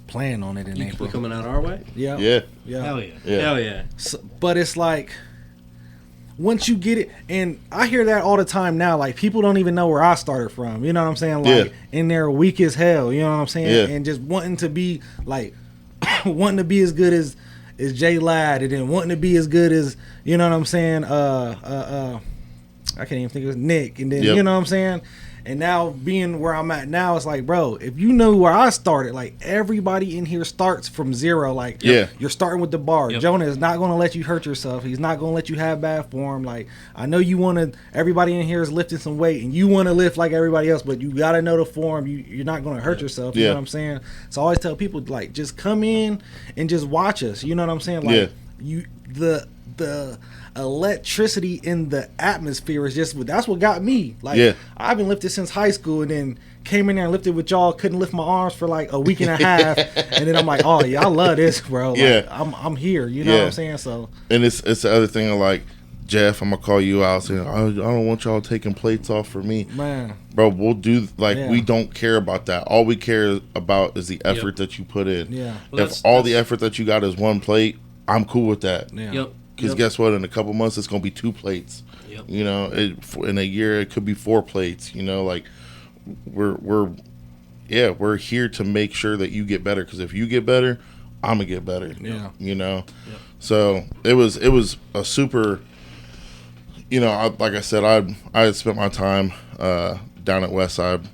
Plan on it in April. You coming out our way? Yeah. Yeah. Hell yeah. Hell yeah. So, but it's like, once you get it, and I hear that all the time now, like, people don't even know where I started from, you know what I'm saying, like, in there weak as hell, you know what I'm saying, and just wanting to be, like, wanting to be as good as Jay Ladd, and then wanting to be as good as, you know what I'm saying, I can't even think of his Nick, and then, you know what I'm saying, and now being where I'm at now, it's like, bro, if you know where I started, like, everybody in here starts from zero. Like, you're starting with the bar. Jonah is not going to let you hurt yourself. He's not going to let you have bad form. Like, I know you want to, everybody in here is lifting some weight, and you want to lift like everybody else, but you got to know the form. You're not going to hurt yourself. You know what I'm saying? So I always tell people, like, just come in and just watch us. You know what I'm saying? Like, the electricity in the atmosphere is just, that's what got me. Like, I've been lifted since high school, and then came in there and lifted with y'all, couldn't lift my arms for like a week and a half, and then I'm like, oh yeah, I love this, bro. Like, I'm here, you know what I'm saying? So, and it's the other thing of, like, Jeff, I'm gonna call you out saying, I don't want y'all taking plates off for me, man, bro. We'll do, like, we don't care about that. All we care about is the effort that you put in. Well, if all the effort that you got is one plate, I'm cool with that. Because guess what? In a couple months, it's gonna be 2 plates. You know, in a year, it could be 4 plates. You know, like, we're here to make sure that you get better. Because if you get better, I'm gonna get better. You know, so it was a super. You know, like I said, I had spent my time down at Westside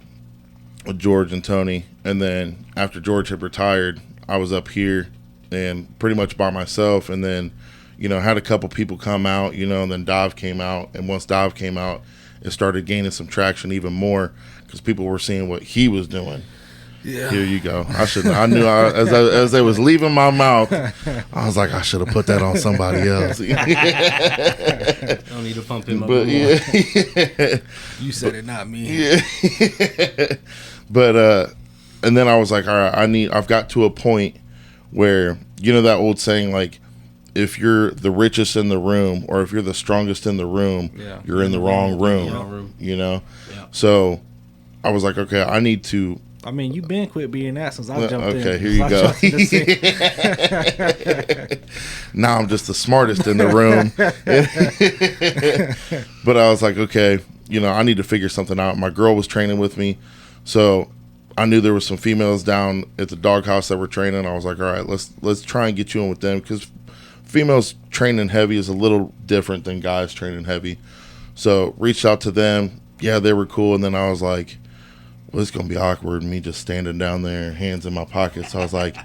with George and Tony, and then after George had retired, I was up here and pretty much by myself, and then, you know, had a couple people come out, you know, and then Dav came out. And once Dav came out, it started gaining some traction even more because people were seeing what he was doing. Here you go. I knew as it was leaving my mouth, I was like, I should have put that on somebody else. Don't need to pump him up. But you said it, not me. But and then I was like, all right, I've got to a point where, you know, that old saying, like, if you're the richest in the room or if you're the strongest in the room, you're in the wrong room. You know? So I was like, okay, I need to. I mean, you've been quit being that since I jumped in. Okay, here you go. Now I'm just the smartest in the room. But I was like, okay, you know, I need to figure something out. My girl was training with me, so I knew there was some females down at the doghouse that were training. I was like, all right, let's try and get you in with them, because females training heavy is a little different than guys training heavy. So reached out to them, yeah, they were cool. And then I was like, well, it's gonna be awkward. Me just standing down there, hands in my pockets. So I was like,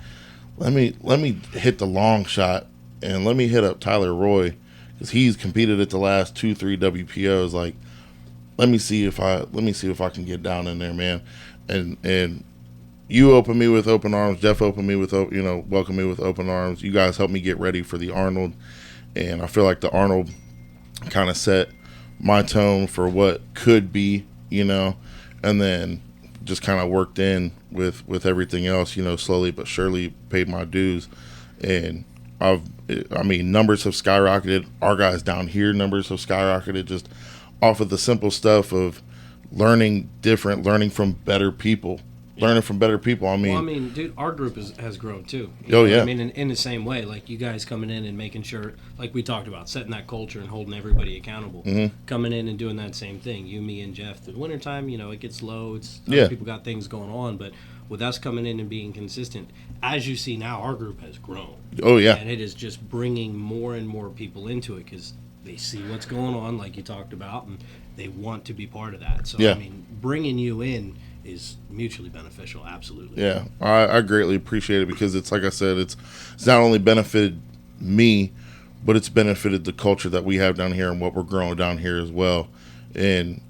let me hit the long shot and let me hit up Tyler Roy because he's competed at the last 2-3 WPOs. Like, let me see if I can get down in there, man. And you opened me with open arms. Jeff opened me with welcomed me with open arms. You guys helped me get ready for the Arnold, and I feel like the Arnold kind of set my tone for what could be, and then just kind of worked in with everything else, slowly but surely paid my dues. And numbers have skyrocketed. Our guys down here, numbers have skyrocketed just off of the simple stuff of learning from better people. Learning from better people. Dude, our group has grown too. Yeah. In the same way, like you guys coming in and making sure, like we talked about, setting that culture and holding everybody accountable. Mm-hmm. Coming in and doing that same thing. You, me, and Jeff. Through the wintertime, it gets low. Other people got things going on, but with us coming in and being consistent, as you see now, our group has grown. Oh yeah, and it is just bringing more and more people into it because they see what's going on, like you talked about, and they want to be part of that. So bringing you in is mutually beneficial. Absolutely. Yeah, I greatly appreciate it because it's like I said, it's not only benefited me, but it's benefited the culture that we have down here and what we're growing down here as well. And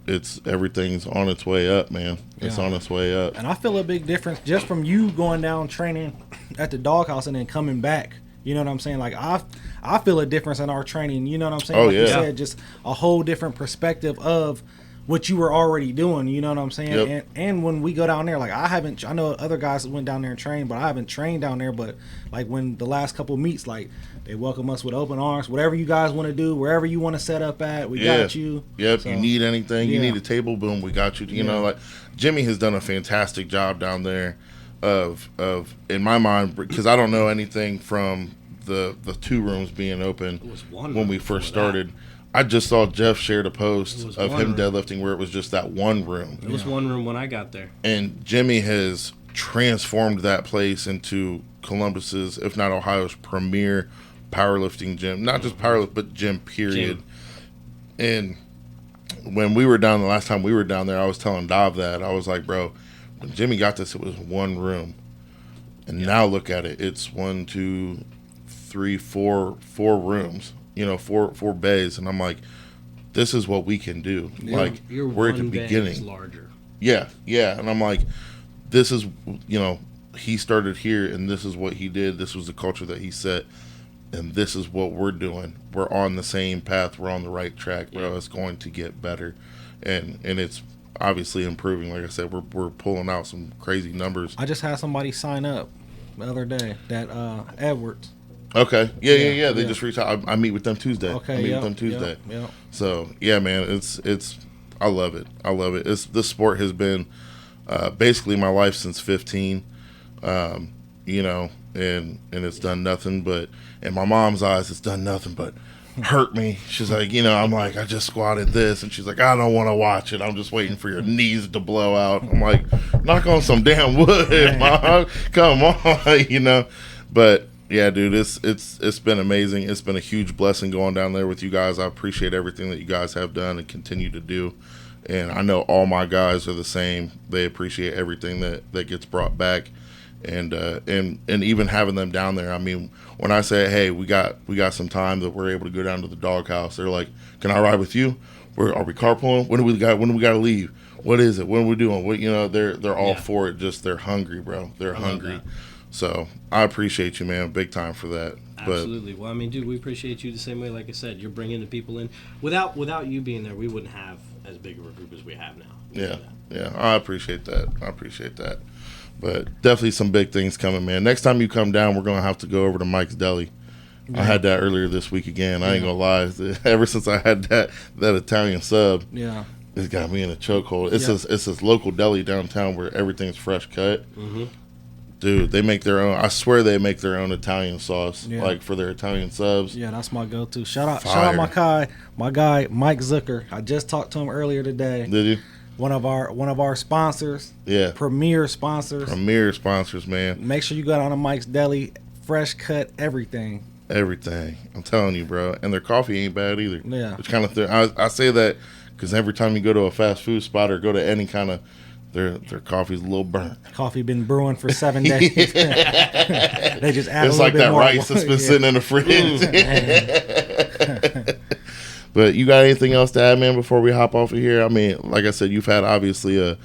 it's everything's on its way up, man. It's on its way up. And I feel a big difference just from you going down training at the doghouse and then coming back. You know what I'm saying? Like I feel a difference in our training. You know what I'm saying? Oh, like yeah. you said, just a whole different perspective of what you were already doing. You know what I'm saying? Yep. And when we go down there, like I know other guys that went down there and trained, but I haven't trained down there. But like when the last couple meets, like they welcome us with open arms. Whatever you guys want to do, wherever you want to set up at, we got you. Yep. So, you need anything, you need a table, boom, we got you. You know, like Jimmy has done a fantastic job down there of in my mind, because I don't know anything from the 2 rooms being open when we first started. I just saw Jeff shared a post of him deadlifting where it was just that one room. It was one room when I got there. And Jimmy has transformed that place into Columbus's, if not Ohio's, premier powerlifting gym. Not just powerlift, but gym, period. And when we were down, the last time we were down there, I was telling Dav that. I was like, bro, when Jimmy got this, it was one room. And now look at it. It's 1, 2, 3, 4 rooms. 4 bays, and I'm like, this is what we can do. Like, we're at the beginning. Is larger. Yeah, and I'm like, this is, he started here, and this is what he did. This was the culture that he set, and this is what we're doing. We're on the same path. We're on the right track, bro. It's going to get better, and it's obviously improving. Like I said, we're pulling out some crazy numbers. I just had somebody sign up the other day. That Edwards. Okay. Yeah. They just reached out. I meet with them Tuesday. Okay. I meet with them Tuesday. Yep. So yeah, man, it's I love it. This sport has been basically my life since 15. And it's done nothing but, in my mom's eyes, it's done nothing but hurt me. She's like, I'm like, I just squatted this, and she's like, I don't want to watch it. I'm just waiting for your knees to blow out. I'm like, knock on some damn wood, Mom. Come on, But yeah, dude, it's been amazing. It's been a huge blessing going down there with you guys. I appreciate everything that you guys have done and continue to do. And I know all my guys are the same. They appreciate everything that gets brought back. And even having them down there, I mean, when I say, hey, we got some time that we're able to go down to the doghouse, they're like, can I ride with you? Are we carpooling? When do we got to leave? What is it? What are we doing? What they're all for it. Just they're hungry, bro. They're hungry. So I appreciate you, man, big time for that. Absolutely. Well, I mean, dude, we appreciate you the same way. Like I said, you're bringing the people in. Without you being there, we wouldn't have as big of a group as we have now. Yeah. I appreciate that. But definitely some big things coming, man. Next time you come down, we're gonna have to go over to Mike's Deli. Yeah. I had that earlier this week again. I ain't gonna lie. Ever since I had that Italian sub, it's got me in a chokehold. It's this local deli downtown where everything's fresh cut. Mm-hmm. Dude, they make their own. I swear they make their own Italian sauce, like for their Italian subs. Yeah, that's my go-to. Shout out my guy Mike Zucker. I just talked to him earlier today. Did you? One of our sponsors. Yeah. Premier sponsors, man. Make sure you go down to Mike's Deli. Fresh cut everything. Everything. I'm telling you, bro. And their coffee ain't bad either. Yeah. It's kind of I say that because every time you go to a fast food spot or go to any kind of their coffee's a little burnt. Coffee been brewing for 7 days. They just add It's a little like bit that more. rice that's been sitting in the fridge. Mm. But you got anything else to add, man, before we hop off of here? I mean, like I said, you've had obviously a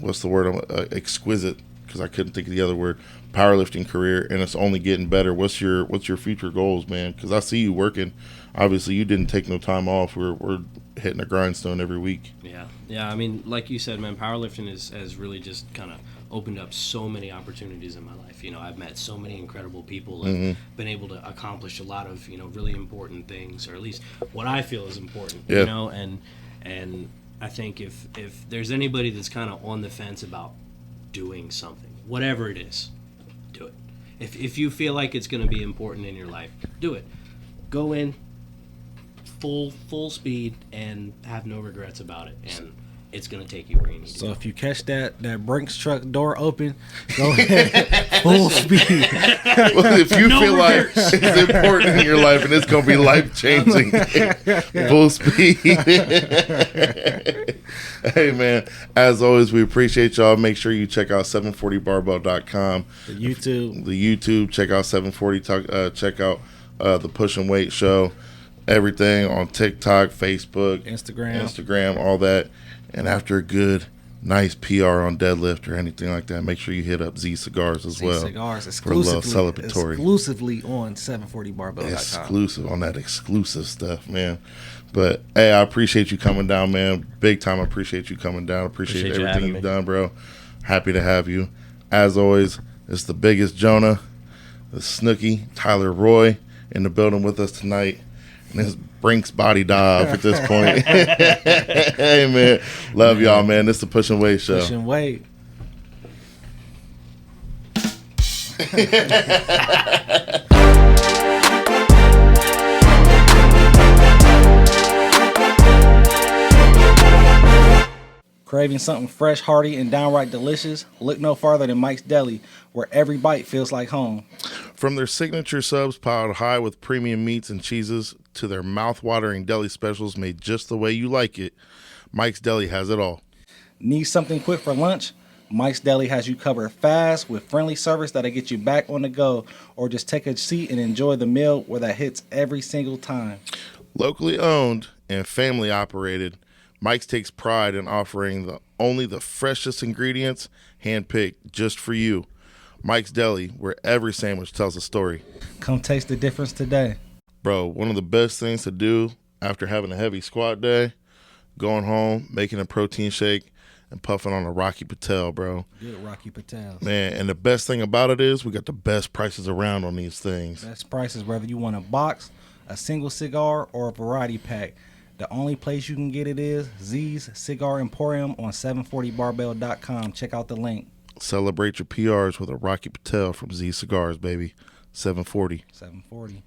what's the word? Exquisite, because I couldn't think of the other word. Powerlifting career, and it's only getting better. What's your future goals, man? Because I see you working. Obviously, you didn't take no time off. We're hitting a grindstone every week. Yeah. I mean, like you said, man, powerlifting has really just kind of opened up so many opportunities in my life. You know, I've met so many incredible people and been able to accomplish a lot of, you know, really important things, or at least what I feel is important. Yeah. You know, and I think if there's anybody that's kind of on the fence about doing something, whatever it is, do it. If you feel like it's going to be important in your life, do it. Go in full speed and have no regrets about it, and it's going to take you where you need to So go. if you catch that Brinks truck door open, go ahead, full speed. Well, if you No feel reverse. like it's important in your life and it's going to be life changing, full speed. Hey, man, as always, we appreciate y'all. Make sure you check out 740barbell.com. The YouTube. The YouTube. Check out 740. Check out the Push and Weight Show. Everything on TikTok, Facebook, Instagram, all that. And after a good, nice PR on deadlift or anything like that, make sure you hit up Z Cigars as well. Cigars for a little celebratory. Exclusively on 740barbell.com. Exclusive on that exclusive stuff, man. But hey, I appreciate you coming down, man. Big time. I appreciate you coming down. Appreciate Appreciate you everything having you've me. done, bro. Happy to have you. As always, it's the biggest Jonah, the Snookie, Tyler Roy in the building with us tonight. And this Brinks body dive at this point. Hey, man. Love y'all, man. This is the Push and Weight Show. Push and Weight. Craving something fresh, hearty, and downright delicious? Look no farther than Mike's Deli, where every bite feels like home. From their signature subs piled high with premium meats and cheeses to their mouth-watering deli specials made just the way you like it, Mike's Deli has it all. Need something quick for lunch? Mike's Deli has you covered fast with friendly service that'll get you back on the go, or just take a seat and enjoy the meal where that hits every single time. Locally owned and family operated, Mike's takes pride in offering only the freshest ingredients, handpicked just for you. Mike's Deli, where every sandwich tells a story. Come taste the difference today. Bro, one of the best things to do after having a heavy squat day, going home, making a protein shake, and puffing on a Rocky Patel, bro. Good Rocky Patel. Man, and the best thing about it is we got the best prices around on these things. Best prices, whether you want a box, a single cigar, or a variety pack. The only place you can get it is Z's Cigar Emporium on 740barbell.com. Check out the link. Celebrate your PRs with a Rocky Patel from Z Cigars, baby. 740. 740.